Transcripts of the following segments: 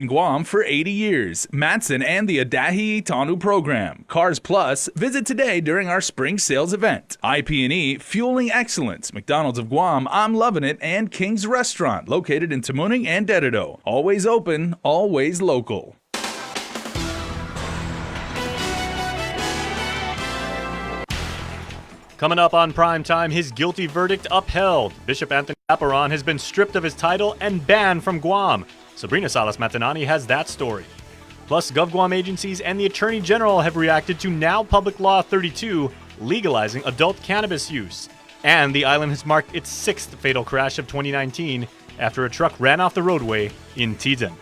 In Guam for 80 years. Matson and the Adahi Tanu program. Cars Plus. Visit today during our spring sales event. IP&E Fueling Excellence. McDonald's of Guam, I'm Loving It, and King's Restaurant, located in Tamuning and Dededo. Always open, always local. Coming up on Prime Time, his guilty verdict upheld. Bishop Anthony Apuron has been stripped of his title and banned from Guam. Sabrina Salas-Matanani has that story. Plus, GovGuam agencies and the Attorney General have reacted to now Public Law 32 legalizing adult cannabis use. And the island has marked its 6th fatal crash of 2019 after a truck ran off the roadway in Tiden.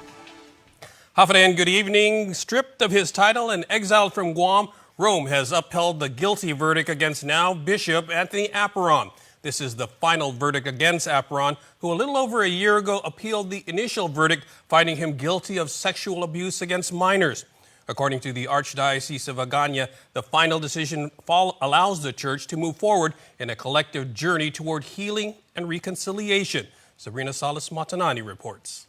Hafadan, good evening. Stripped of his title and exiled from Guam, Rome has upheld the guilty verdict against now Bishop Anthony Apuron. This is the final verdict against Apuron, who a little over a year ago appealed the initial verdict, finding him guilty of sexual abuse against minors. According to the Archdiocese of Agana, the final decision allows the church to move forward in a collective journey toward healing and reconciliation. Sabrina Salas-Matanani reports.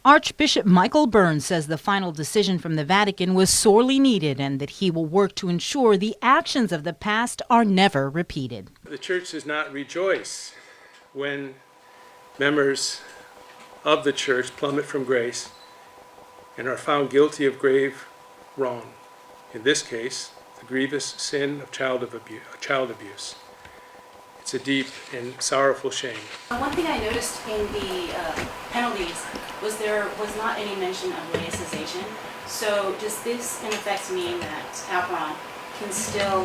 Archbishop Michael Burns says the final decision from the Vatican was sorely needed and that he will work to ensure the actions of the past are never repeated. The church does not rejoice when members of the church plummet from grace and are found guilty of grave wrong. In this case, the grievous sin of child abuse. It's a deep and sorrowful shame. One thing I noticed in the penalties was there was not any mention of laicization. So does this in effect mean that Apuron can still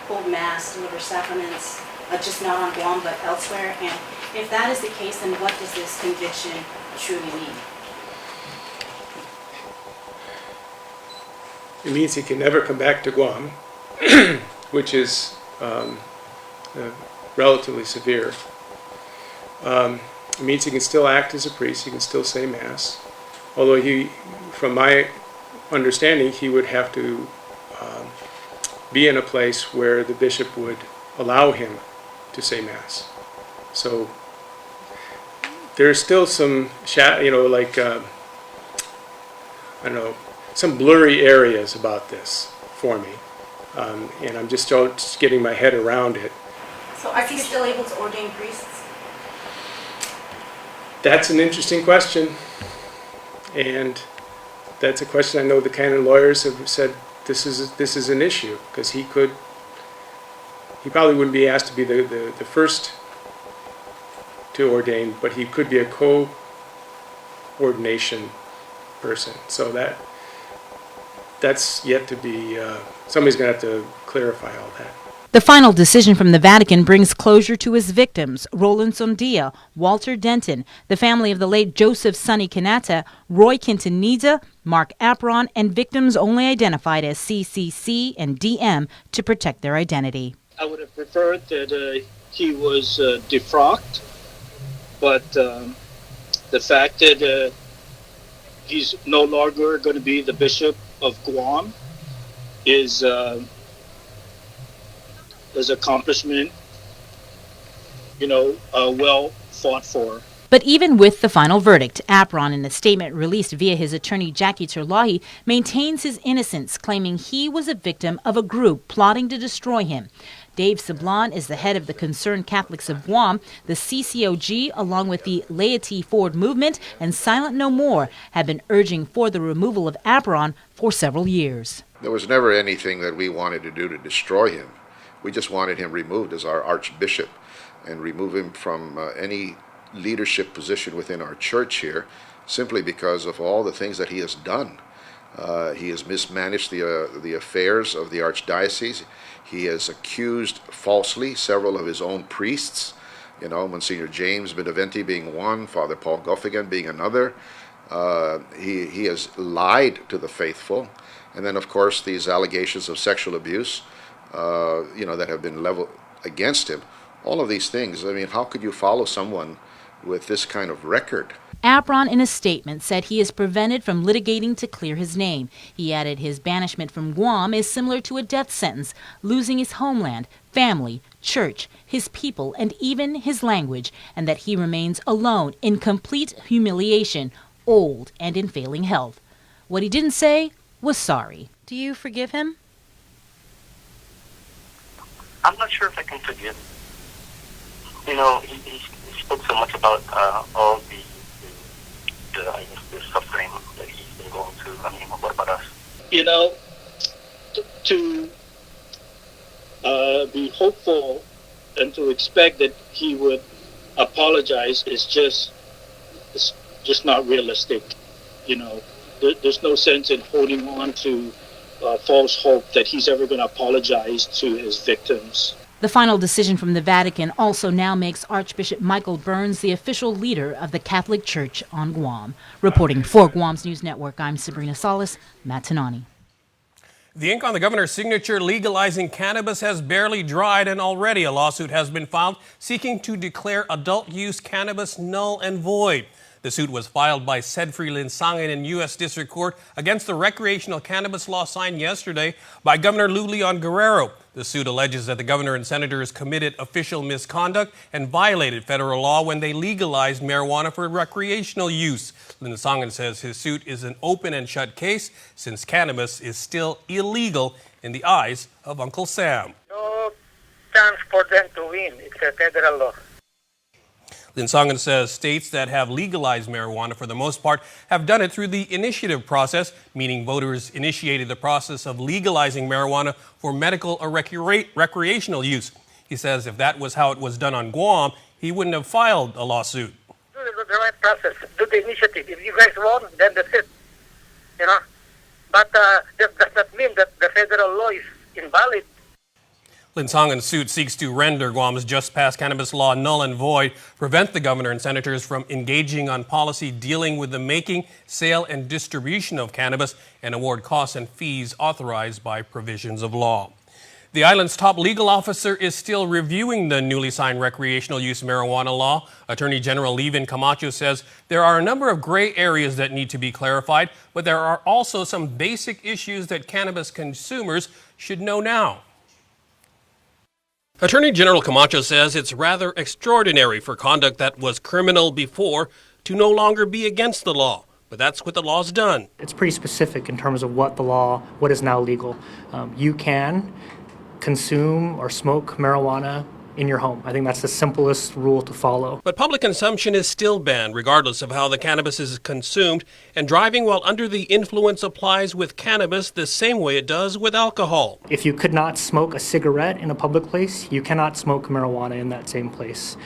hold Mass, deliver sacraments, just not on Guam but elsewhere? And if that is the case, then what does this conviction truly mean? It means he can never come back to Guam, which is relatively severe. It means he can still act as a priest, he can still say Mass, although from my understanding, he would have to be in a place where the bishop would allow him to say Mass. So there's still some, some blurry areas about this for me, and I'm just getting my head around it. So is he still able to ordain priests? That's an interesting question, and that's a question I know the canon lawyers have said this is an issue, because he probably wouldn't be asked to be the first to ordain, but he could be a co-ordination person. So that's yet to be, somebody's going to have to clarify all that. The final decision from the Vatican brings closure to his victims, Roland Sondia, Walter Denton, the family of the late Joseph Sonny Kanata, Roy Quintanilla, Mark Apuron, and victims only identified as CCC and DM to protect their identity. I would have preferred that he was defrocked, but the fact that he's no longer going to be the Bishop of Guam is accomplishment, well fought for. But even with the final verdict, Apuron, in a statement released via his attorney Jackie Terlahi, maintains his innocence, claiming he was a victim of a group plotting to destroy him. Dave Sablon is the head of the Concerned Catholics of Guam. The CCOG, along with the Laity Forward Movement and Silent No More, have been urging for the removal of Apuron for several years. There was never anything that we wanted to do to destroy him. We just wanted him removed as our archbishop and remove him from any leadership position within our church here, simply because of all the things that he has done. He has mismanaged the affairs of the archdiocese. He has accused falsely several of his own priests, Monsignor James Benaventi being one, Father Paul Guffigan being another. He has lied to the faithful. And then, of course, these allegations of sexual abuse, that have been leveled against him. All of these things, how could you follow someone with this kind of record? Apuron, in a statement, said he is prevented from litigating to clear his name. He added his banishment from Guam is similar to a death sentence, losing his homeland, family, church, his people, and even his language, and that he remains alone in complete humiliation old and in failing health. What he didn't say was sorry. Do you forgive him? I'm not sure if I can forgive. You know, he spoke so much about all I guess, the suffering that he's been going through. I mean, what about us? You know, to be hopeful and to expect that he would apologize is just not realistic. You know, there's no sense in holding on to false hope that he's ever going to apologize to his victims. The final decision from the Vatican also now makes Archbishop Michael Burns the official leader of the Catholic Church on Guam. Reporting for Guam's News Network, I'm Sabrina Salas, Matanani. The ink on the governor's signature legalizing cannabis has barely dried, and already a lawsuit has been filed seeking to declare adult use cannabis null and void. The suit was filed by Sedfrey Linsangan in U.S. District Court against the recreational cannabis law signed yesterday by Governor Lou Leon Guerrero. The suit alleges that the governor and senators committed official misconduct and violated federal law when they legalized marijuana for recreational use. Linsangan says his suit is an open and shut case since cannabis is still illegal in the eyes of Uncle Sam. No chance for them to win. It's a federal law. Linsangan says states that have legalized marijuana for the most part have done it through the initiative process, meaning voters initiated the process of legalizing marijuana for medical or recreational use. He says if that was how it was done on Guam, he wouldn't have filed a lawsuit. Do the right process. Do the initiative. If you guys won, then that's it. You know? But that does not mean that the federal law is invalid. Linsangan's suit seeks to render Guam's just-passed cannabis law null and void, prevent the governor and senators from engaging on policy dealing with the making, sale, and distribution of cannabis, and award costs and fees authorized by provisions of law. The island's top legal officer is still reviewing the newly signed recreational use marijuana law. Attorney General Levin Camacho says there are a number of gray areas that need to be clarified, but there are also some basic issues that cannabis consumers should know now. Attorney General Camacho says it's rather extraordinary for conduct that was criminal before to no longer be against the law. But that's what the law's done. It's pretty specific in terms of what is now legal. You can consume or smoke marijuana in your home. I think that's the simplest rule to follow. But public consumption is still banned regardless of how the cannabis is consumed, and driving while under the influence applies with cannabis the same way it does with alcohol. If you could not smoke a cigarette in a public place, you cannot smoke marijuana in that same place.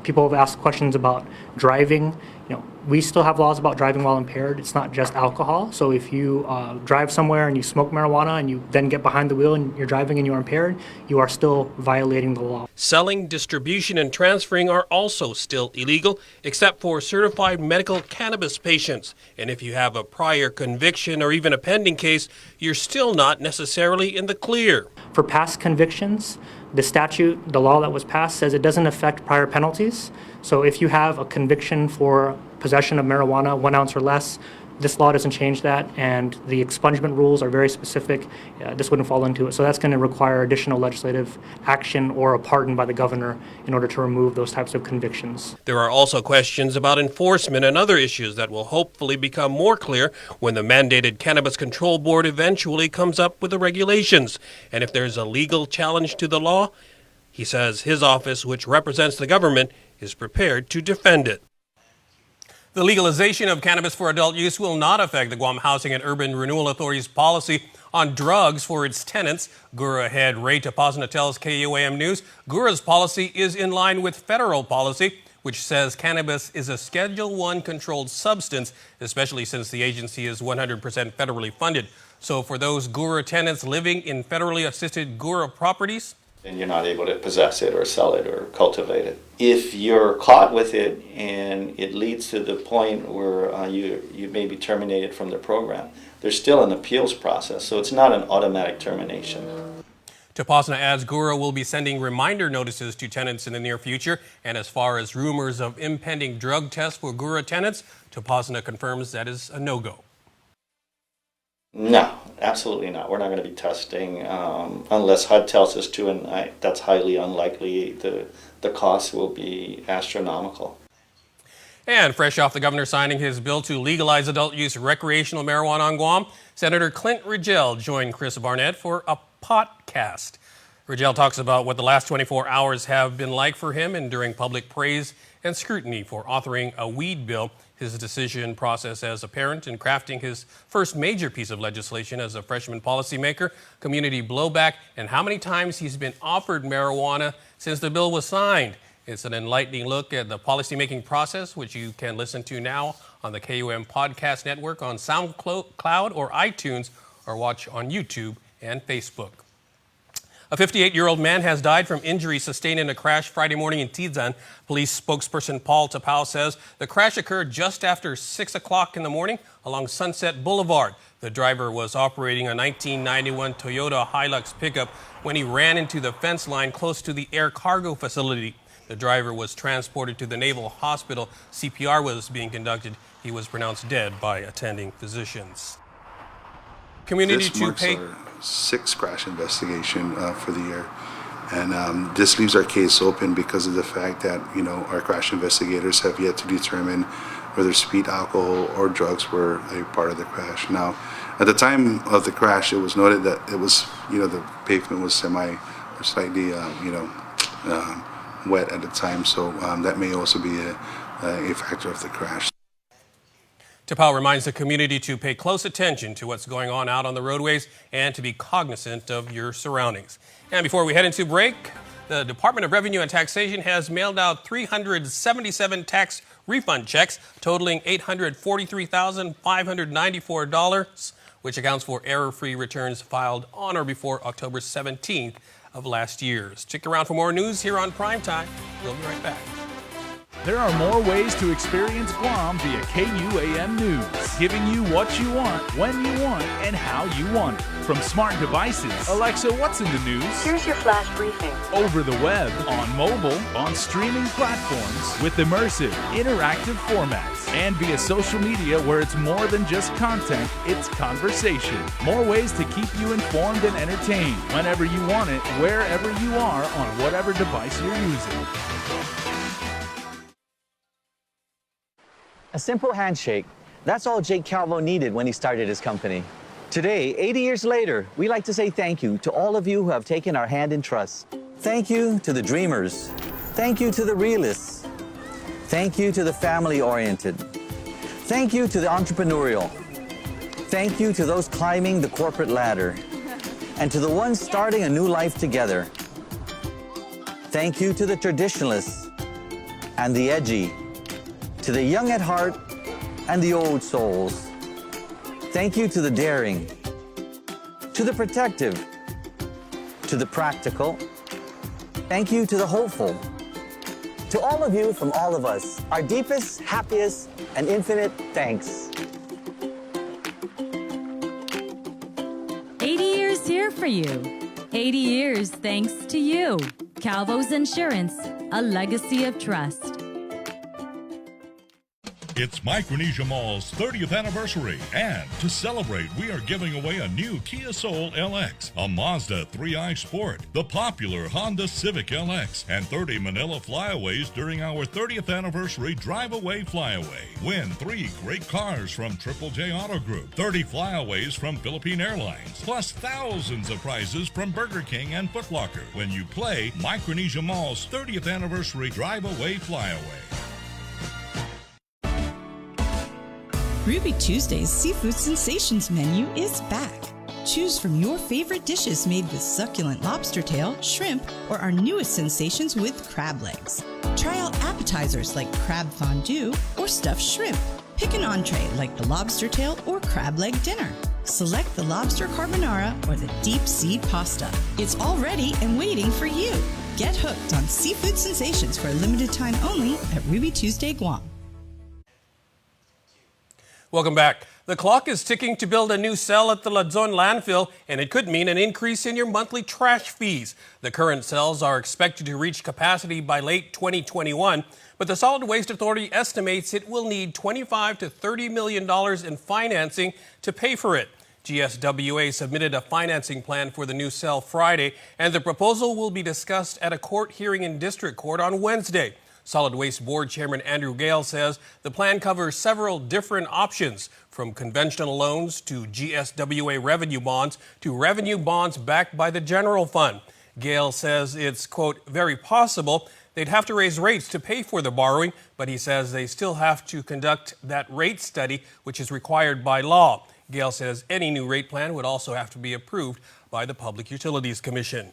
People have asked questions about driving. You know, we still have laws about driving while impaired. It's not just alcohol. So if you drive somewhere and you smoke marijuana and you then get behind the wheel and you're driving and you're impaired, you are still violating the law. Selling, distribution, and transferring are also still illegal, except for certified medical cannabis patients. And if you have a prior conviction or even a pending case, you're still not necessarily in the clear. For past convictions, the statute, the law that was passed, says it doesn't affect prior penalties. So if you have a conviction for possession of marijuana, 1 ounce or less, this law doesn't change that, and the expungement rules are very specific. This wouldn't fall into it. So that's going to require additional legislative action or a pardon by the governor in order to remove those types of convictions. There are also questions about enforcement and other issues that will hopefully become more clear when the mandated Cannabis Control Board eventually comes up with the regulations. And if there's a legal challenge to the law, he says his office, which represents the government, is prepared to defend it. The legalization of cannabis for adult use will not affect the Guam Housing and Urban Renewal Authority's policy on drugs for its tenants. GURA head Ray Tapasna tells KUAM News GURA's policy is in line with federal policy, which says cannabis is a Schedule I controlled substance, especially since the agency is 100% federally funded. So for those GURA tenants living in federally assisted GURA properties, and you're not able to possess it or sell it or cultivate it. If you're caught with it and it leads to the point where you may be terminated from the program, there's still an appeals process, so it's not an automatic termination. Tapasna adds GURA will be sending reminder notices to tenants in the near future, and as far as rumors of impending drug tests for GURA tenants, Tapasna confirms that is a no-go. No, absolutely not. We're not going to be testing unless HUD tells us to, and that's highly unlikely. The cost will be astronomical. And fresh off the governor signing his bill to legalize adult use recreational marijuana on Guam, Senator Clint Rigel joined Chris Barnett for a podcast. Rigel talks about what the last 24 hours have been like for him enduring public praise and scrutiny for authoring a weed bill, his decision process as a parent in crafting his first major piece of legislation as a freshman policymaker, community blowback, and how many times he's been offered marijuana since the bill was signed. It's an enlightening look at the policymaking process, which you can listen to now on the KUAM Podcast Network on SoundCloud or iTunes, or watch on YouTube and Facebook. A 58-year-old man has died from injuries sustained in a crash Friday morning in Tizan. Police spokesperson Paul Tapao says the crash occurred just after 6 o'clock in the morning along Sunset Boulevard. The driver was operating a 1991 Toyota Hilux pickup when he ran into the fence line close to the air cargo facility. The driver was transported to the Naval Hospital. CPR was being conducted. He was pronounced dead by attending physicians. Community This marks our sixth crash investigation for the year. And this leaves our case open because of the fact that, our crash investigators have yet to determine whether speed, alcohol, or drugs were a part of the crash. Now, at the time of the crash, it was noted that it was, the pavement was slightly, wet at the time, so that may also be a factor of the crash. Tapao reminds the community to pay close attention to what's going on out on the roadways and to be cognizant of your surroundings. And before we head into break, the Department of Revenue and Taxation has mailed out 377 tax refund checks totaling $843,594, which accounts for error-free returns filed on or before October 17th of last year. Stick around for more news here on Primetime. We'll be right back. There are more ways to experience Guam via KUAM News, giving you what you want, when you want, and how you want it. From smart devices, Alexa, what's in the news? Here's your flash briefing. Over the web, on mobile, on streaming platforms, with immersive, interactive formats, and via social media where it's more than just content, it's conversation. More ways to keep you informed and entertained whenever you want it, wherever you are, on whatever device you're using. A simple handshake. That's all Jake Calvo needed when he started his company. Today, 80 years later, we like to say thank you to all of you who have taken our hand in trust. Thank you to the dreamers. Thank you to the realists. Thank you to the family-oriented. Thank you to the entrepreneurial. Thank you to those climbing the corporate ladder. And to the ones starting a new life together. Thank you to the traditionalists and the edgy. To the young at heart and the old souls. Thank you to the daring, to the protective, to the practical. Thank you to the hopeful. To all of you from all of us, our deepest, happiest, and infinite thanks. 80 years here for you. 80 years thanks to you. Calvo's Insurance, a legacy of trust. It's Micronesia Mall's 30th anniversary, and to celebrate, we are giving away a new Kia Soul LX, a Mazda 3i Sport, the popular Honda Civic LX, and 30 Manila Flyaways during our 30th anniversary Drive-Away Flyaway. Win 3 great cars from Triple J Auto Group, 30 Flyaways from Philippine Airlines, plus thousands of prizes from Burger King and Foot Locker when you play Micronesia Mall's 30th anniversary Drive-Away Flyaway. Ruby Tuesday's Seafood Sensations menu is back. Choose from your favorite dishes made with succulent lobster tail, shrimp, or our newest sensations with crab legs. Try out appetizers like crab fondue or stuffed shrimp. Pick an entree like the lobster tail or crab leg dinner. Select the lobster carbonara or the deep sea pasta. It's all ready and waiting for you. Get hooked on Seafood Sensations for a limited time only at Ruby Tuesday Guam. Welcome back. The clock is ticking to build a new cell at the Luzon landfill, and it could mean an increase in your monthly trash fees. The current cells are expected to reach capacity by late 2021, but the Solid Waste Authority estimates it will need $25 to $30 million in financing to pay for it. GSWA submitted a financing plan for the new cell Friday, and the proposal will be discussed at a court hearing in District Court on Wednesday. Solid Waste Board Chairman Andrew Gale says the plan covers several different options, from conventional loans to GSWA revenue bonds to revenue bonds backed by the general fund. Gale says it's, quote, very possible they'd have to raise rates to pay for the borrowing, but he says they still have to conduct that rate study, which is required by law. Gale says any new rate plan would also have to be approved by the Public Utilities Commission.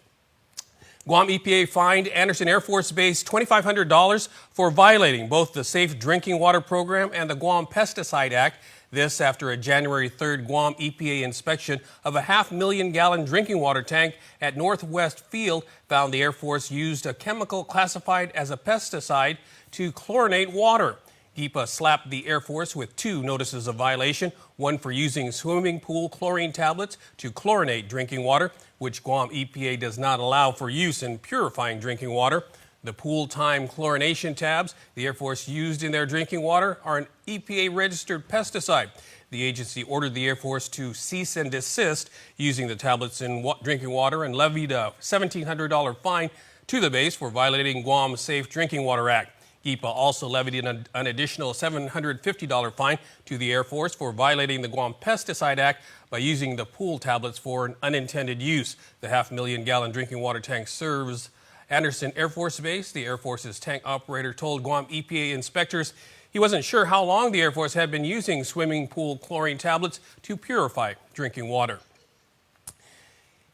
Guam EPA fined Andersen Air Force Base $2,500 for violating both the Safe Drinking Water Program and the Guam Pesticide Act. This after a January 3rd Guam EPA inspection of a 500,000-gallon drinking water tank at Northwest Field found the Air Force used a chemical classified as a pesticide to chlorinate water. GEPA slapped the Air Force with 2 notices of violation, one for using swimming pool chlorine tablets to chlorinate drinking water, which Guam EPA does not allow for use in purifying drinking water. The pool time chlorination tabs the Air Force used in their drinking water are an EPA-registered pesticide. The agency ordered the Air Force to cease and desist using the tablets in drinking water and levied a $1,700 fine to the base for violating Guam's Safe Drinking Water Act. GEPA also levied an additional $750 fine to the Air Force for violating the Guam Pesticide Act by using the pool tablets for an unintended use. The 500,000-gallon drinking water tank serves Andersen Air Force Base. The Air Force's tank operator told Guam EPA inspectors he wasn't sure how long the Air Force had been using swimming pool chlorine tablets to purify drinking water.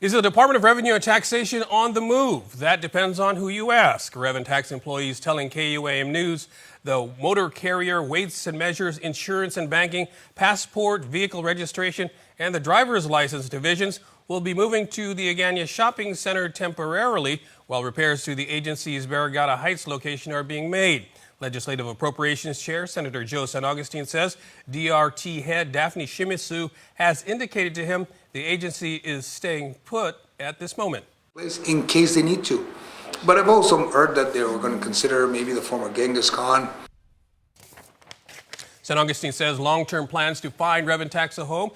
Is the Department of Revenue and Taxation on the move? That depends on who you ask. Rev and tax employees telling KUAM News the motor carrier, weights and measures, insurance and banking, passport, vehicle registration, and the driver's license divisions will be moving to the Agana Shopping Center temporarily while repairs to the agency's Barrigada Heights location are being made. Legislative Appropriations Chair Senator Joe San Augustine says DRT head Daphne Shimizu has indicated to him the agency is staying put at this moment. In case they need to. But I've also heard that they were going to consider maybe the former Genghis Khan. San Augustine says long-term plans to find Rev and tax a home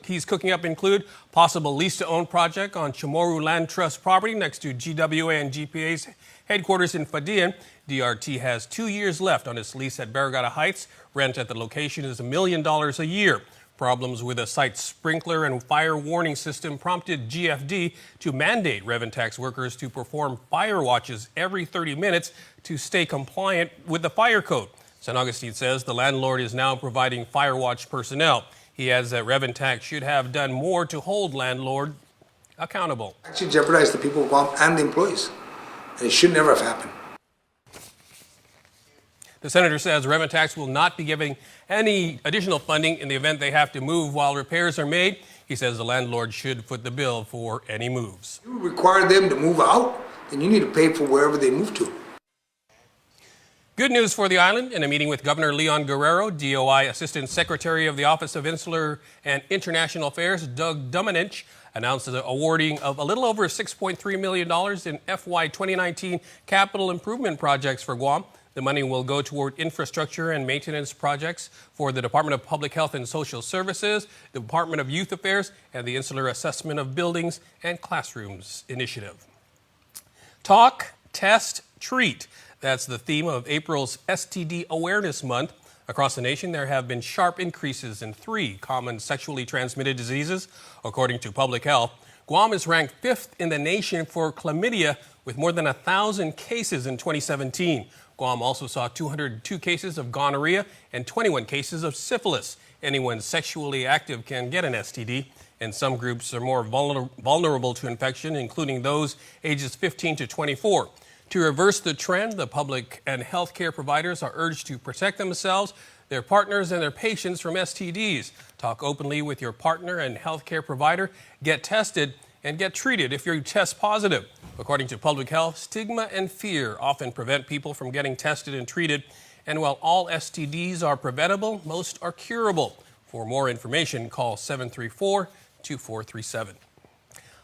he's cooking up include possible lease-to-own project on Chamorro Land Trust property next to GWA and GPA's headquarters in Fadian. DRT has 2 years left on its lease at Barrigada Heights. Rent at the location is $1 million a year. Problems with the site's sprinkler and fire warning system prompted GFD to mandate Rev and tax workers to perform fire watches every 30 minutes to stay compliant with the fire code. San Augustine says the landlord is now providing fire watch personnel. He adds that Rev and tax should have done more to hold landlord accountable. Actually jeopardize the people of Guam and the employees. And it should never have happened. The senator says Rev and tax will not be giving any additional funding in the event they have to move while repairs are made. He says the landlord should foot the bill for any moves. You require them to move out, then you need to pay for wherever they move to. Good news for the island. In a meeting with Governor Leon Guerrero, DOI Assistant Secretary of the Office of Insular and International Affairs, Doug Domenech, announced the awarding of a little over $6.3 million in FY 2019 capital improvement projects for Guam. The money will go toward infrastructure and maintenance projects for the Department of Public Health and Social Services, the Department of Youth Affairs, and the Insular Assessment of Buildings and Classrooms Initiative. Talk, Test, Treat. That's the theme of April's STD Awareness Month. Across the nation, there have been sharp increases in 3 common sexually transmitted diseases. According to Public Health, Guam is ranked 5th in the nation for chlamydia with more than 1,000 cases in 2017. Guam also saw 202 cases of gonorrhea and 21 cases of syphilis. Anyone sexually active can get an STD, and some groups are more vulnerable to infection, including those ages 15 to 24. To reverse the trend, the public and healthcare providers are urged to protect themselves, their partners, and their patients from STDs. Talk openly with your partner and healthcare provider, get tested, and get treated if you test positive. According to Public Health, stigma and fear often prevent people from getting tested and treated. And while all STDs are preventable, most are curable. For more information, call 734-2437.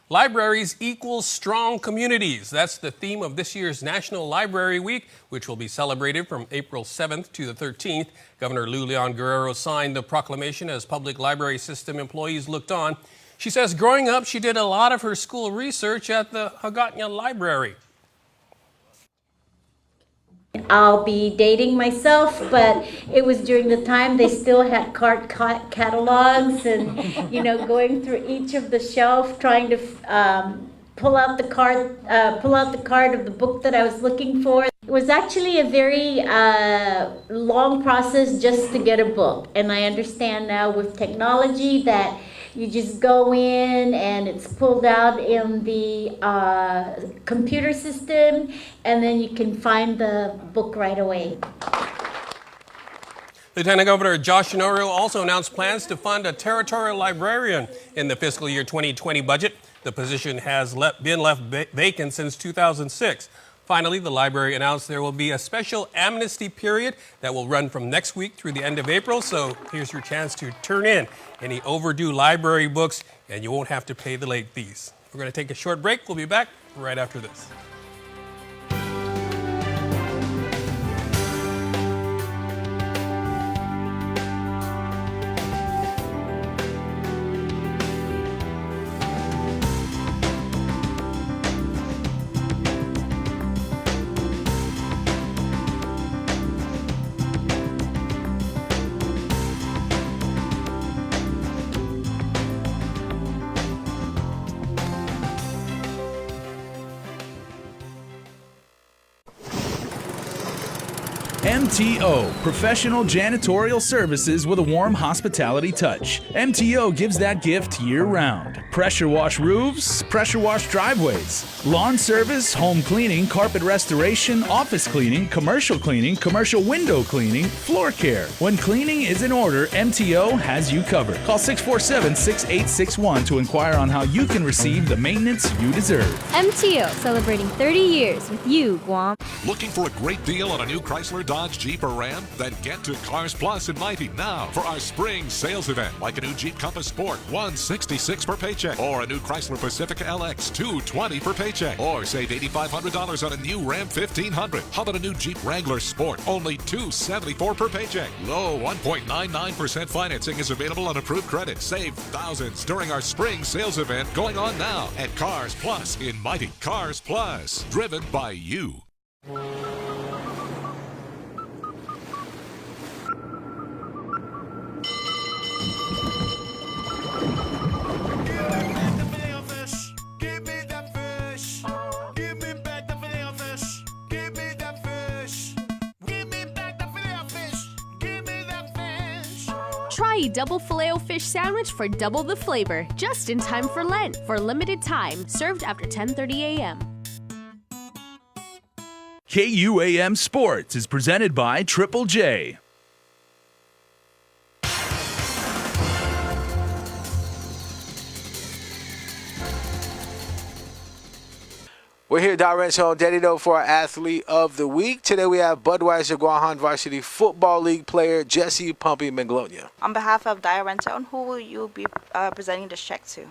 Libraries equal strong communities. That's the theme of this year's National Library Week, which will be celebrated from April 7th to the 13th. Governor Leon Guerrero signed the proclamation as public library system employees looked on. She says growing up, she did a lot of her school research at the Hagåtña Library. I'll be dating myself, but it was during the time they still had card catalogs and, going through each of the shelf trying to pull out the card of the book that I was looking for. It was actually a very long process just to get a book. And I understand now with technology that you just go in and it's pulled out in the computer system, and then you can find the book right away. Lieutenant Governor Josh Tenorio also announced plans to fund a territorial librarian in the fiscal year 2020 budget. The position has been left vacant since 2006. Finally, the library announced there will be a special amnesty period that will run from next week through the end of April. So here's your chance to turn in any overdue library books, and you won't have to pay the late fees. We're going to take a short break. We'll be back right after this. MTO, professional janitorial services with a warm hospitality touch. MTO gives that gift year-round. Pressure wash roofs, pressure wash driveways, lawn service, home cleaning, carpet restoration, office cleaning, commercial window cleaning, floor care. When cleaning is in order, MTO has you covered. Call 647-6861 to inquire on how you can receive the maintenance you deserve. MTO, celebrating 30 years with you, Guam. Looking for a great deal on a new Chrysler, Dodge, Jeep, or Ram? Then get to Cars Plus in Mighty now for our spring sales event. Like a new Jeep Compass Sport, $166 per paycheck. Or a new Chrysler Pacifica LX, $220 per paycheck. Or save $8,500 on a new Ram 1500. How about a new Jeep Wrangler Sport? Only $274 per paycheck. Low 1.99% financing is available on approved credit. Save thousands during our spring sales event going on now at Cars Plus in Mighty. Cars Plus, driven by you. Try a double Filet-O-Fish sandwich for double the flavor, just in time for Lent. For limited time, served after 10:30 a.m. KUAM Sports is presented by Triple J. We're here at Rancho Dedito for our Athlete of the Week. Today we have Budweiser Guahan Varsity Football League player Jesse Pumpy Manglonia. On behalf of Rancho, who will you be presenting this check to?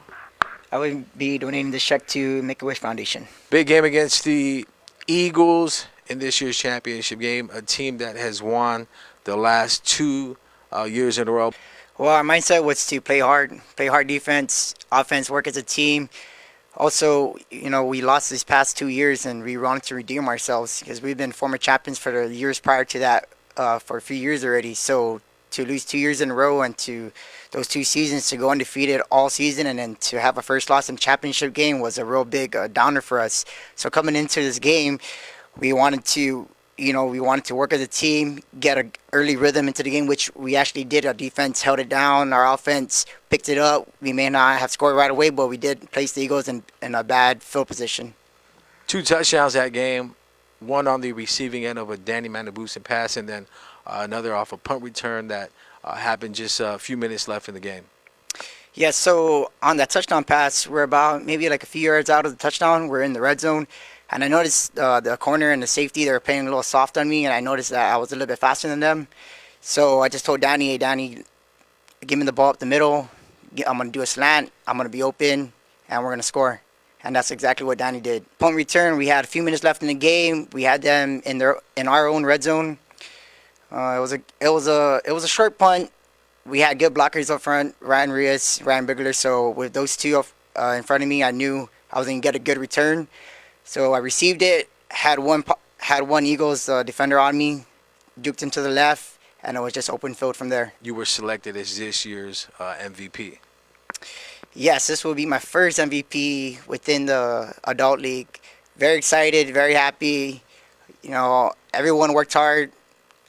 I will be donating this check to Make-A-Wish Foundation. Big game against the Eagles in this year's championship game, a team that has won the last 2 years in a row. Well, our mindset was to play hard defense, offense, work as a team. Also, we lost these past 2 years, and we wanted to redeem ourselves because we've been former champions for the years prior to that for a few years already. So to lose 2 years in a row and to those 2 seasons to go undefeated all season and then to have a first loss in championship game was a real big downer for us. So coming into this game, we wanted to work as a team, get an early rhythm into the game, which we actually did. Our defense held it down. Our offense picked it up. We may not have scored right away, but we did place the Eagles in a bad field position. 2 touchdowns that game, one on the receiving end of a Danny Manabusin pass, and then another off a punt return that happened just a few minutes left in the game. Yeah, so on that touchdown pass, we're about maybe like a few yards out of the touchdown. We're in the red zone. And I noticed the corner and the safety, they were playing a little soft on me, and I noticed that I was a little bit faster than them. So I just told Danny, hey, Danny, give me the ball up the middle. I'm going to do a slant. I'm going to be open, and we're going to score. And that's exactly what Danny did. Punt return, we had a few minutes left in the game. We had them in our own red zone. It was a short punt. We had good blockers up front, Ryan Rios, Ryan Bigler. So with those two in front of me, I knew I was going to get a good return. So I received it, had one had one Eagles defender on me, duked him to the left, and it was just open field from there. You were selected as this year's MVP. Yes, this will be my first MVP within the adult league. Very excited, very happy. You know, everyone worked hard.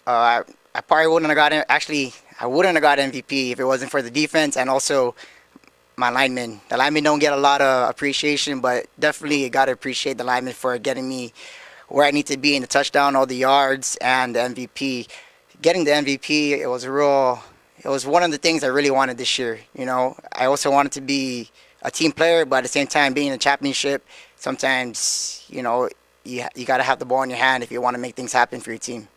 I probably wouldn't have gotten, actually, I wouldn't have got MVP if it wasn't for the defense and also my linemen. The linemen don't get a lot of appreciation, but definitely got to appreciate the linemen for getting me where I need to be in the touchdown, all the yards, and the MVP. Getting the MVP, it was one of the things I really wanted this year. You know, I also wanted to be a team player, but at the same time, being in a championship, sometimes, you know, you got to have the ball in your hand if you want to make things happen for your team.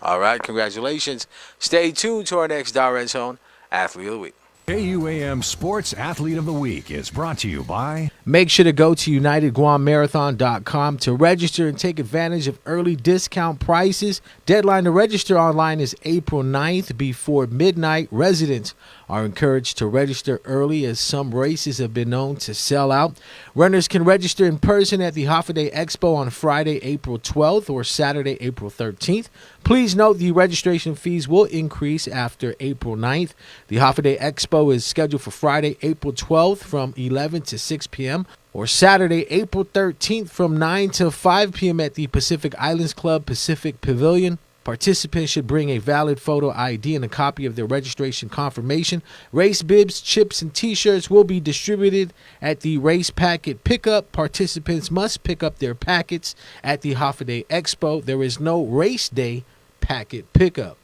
All right, congratulations. Stay tuned to our next Direct Zone Athlete of the Week. KUAM Sports Athlete of the Week is brought to you by... Make sure to go to UnitedGuamMarathon.com to register and take advantage of early discount prices. Deadline to register online is April 9th before midnight. Residents are encouraged to register early as some races have been known to sell out. Runners can register in person at the Hoffa Expo on Friday, April 12th or Saturday, April 13th. Please note the registration fees will increase after April 9th. The Hoffa Expo is scheduled for Friday, April 12th from 11 to 6 p.m. or Saturday, April 13th from 9 to 5 p.m. at the Pacific Islands Club Pacific Pavilion. Participants should bring a valid photo ID and a copy of their registration confirmation. Race bibs, chips, and T-shirts will be distributed at the race packet pickup. Participants must pick up their packets at the Hoffa Expo. There is no race day packet pickup.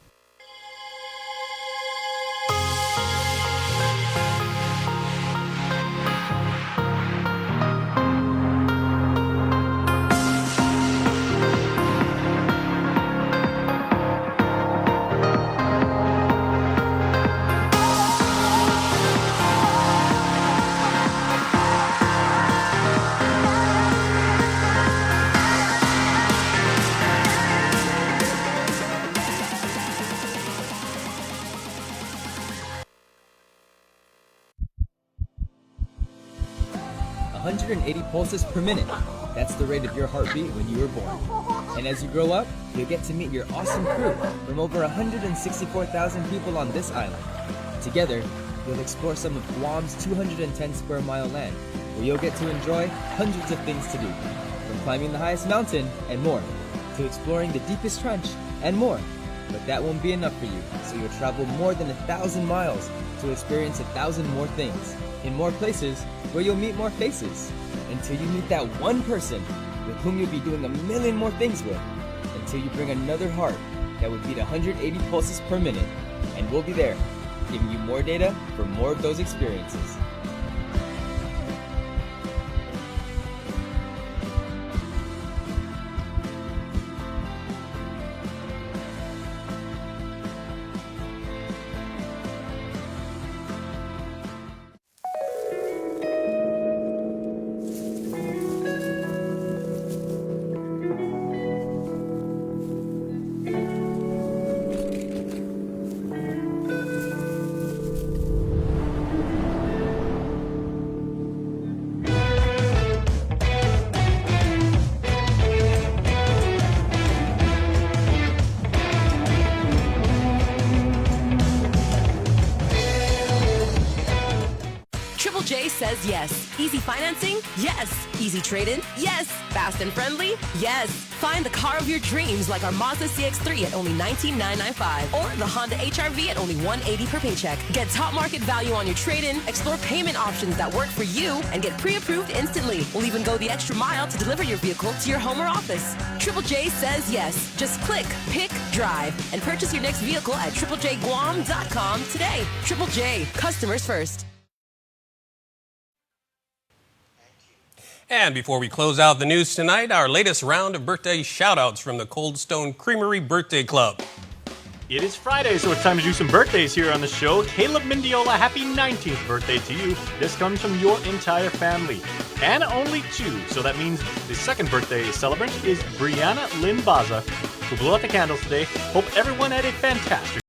Pulses per minute. That's the rate of your heartbeat when you were born. And as you grow up, you'll get to meet your awesome crew from over 164,000 people on this island. Together, you'll explore some of Guam's 210 square mile land, where you'll get to enjoy hundreds of things to do, from climbing the highest mountain and more, to exploring the deepest trench and more. But that won't be enough for you, so you'll travel more than 1,000 miles to experience 1,000 more things, in more places where you'll meet more faces, until you meet that one person with whom you'll be doing 1,000,000 more things with, until you bring another heart that would beat 180 pulses per minute, and we'll be there, giving you more data for more of those experiences. Says yes. Easy financing? Yes. Easy trade-in? Yes. Fast and friendly? Yes. Find the car of your dreams like our Mazda CX-3 at only $19,995 or the Honda HR-V at only $180 per paycheck. Get top market value on your trade-in, explore payment options that work for you, and get pre-approved instantly. We'll even go the extra mile to deliver your vehicle to your home or office. Triple J says yes. Just click, pick, drive, and purchase your next vehicle at triplejguam.com today. Triple J, customers first. And before we close out the news tonight, our latest round of birthday shout-outs from the Cold Stone Creamery Birthday Club. It is Friday, so it's time to do some birthdays here on the show. Caleb Mendiola, happy 19th birthday to you. This comes from your entire family. And only 2, so that means the second birthday celebrant is Brianna Lynn Baza, who blew out the candles today. Hope everyone had a fantastic